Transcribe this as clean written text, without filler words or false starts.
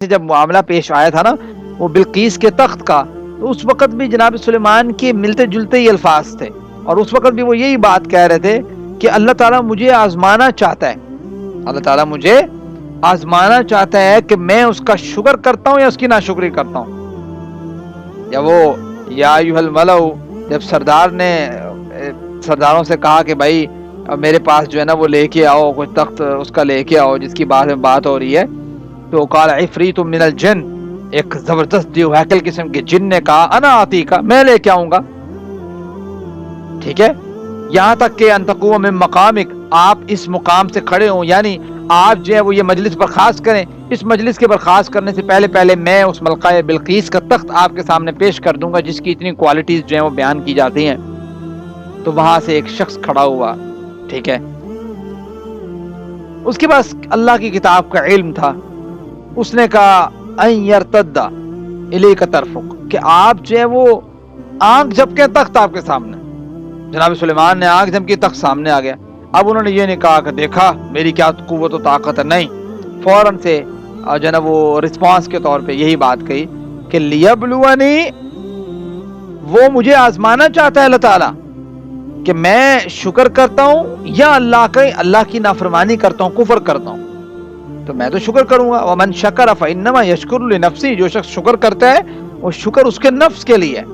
جب معاملہ پیش آیا تھا نا وہ بلقیس کے تخت کا، تو اس وقت بھی جناب سلیمان کے ملتے جلتے ہی الفاظ تھے، اور اس وقت بھی وہ یہی بات کہہ رہے تھے کہ اللہ تعالیٰ مجھے آزمانا چاہتا ہے، اللہ تعالیٰ مجھے آزمانا چاہتا ہے کہ میں اس کا شکر کرتا ہوں یا اس کی ناشکری کرتا ہوں۔ یا وہ یا ایھا الملأ، جب سردار نے سرداروں سے کہا کہ بھائی میرے پاس جو ہے نا وہ لے کے آؤ، کچھ تخت اس کا لے کے آؤ جس کی بات میں بات ہو رہی ہے، تو قال عفریت من الجن، ایک زبردست دیو ہیکل قسم کے جن نے کہا انا آتی کا، میں لے کے آؤں گا۔ ٹھیک ہے، یہاں تک کہ ان تقوم من مقامک، آپ اس مقام سے کھڑے ہوں، یعنی آپ جو ہے وہ یہ مجلس برخاست کریں، اس مجلس کے برخاست کرنے سے پہلے میں اس ملکہ بلقیس کا تخت آپ کے سامنے پیش کر دوں گا جس کی اتنی کوالٹیز جو ہیں وہ بیان کی جاتی ہیں۔ تو وہاں سے ایک شخص کھڑا ہوا، ٹھیک ہے، اس کے پاس اللہ کی کتاب کا علم تھا، اس نے کہا ان یرتد الیک طرفک، کہ آپ جو ہے وہ آنکھ جھپکیں، تخت آپ کے سامنے۔ جناب سلیمان نے آنکھ جھپکی، تخت سامنے آ گیا۔ اب انہوں نے یہ نہیں کہا کہ دیکھا میری کیا قوت و طاقت ہے، نہیں، فوراً سے جو نا وہ رسپانس کے طور پہ یہی بات کہی کہ لیبلونی، وہ مجھے آزمانا چاہتا ہے اللہ تعالیٰ کہ میں شکر کرتا ہوں یا اللہ کی نافرمانی کرتا ہوں، کفر کرتا ہوں، تو میں تو شکر کروں گا۔ ومن شکر فانما یشکر لنفسی، جو شخص شکر کرتا ہے وہ شکر اس کے نفس کے لیے ہے۔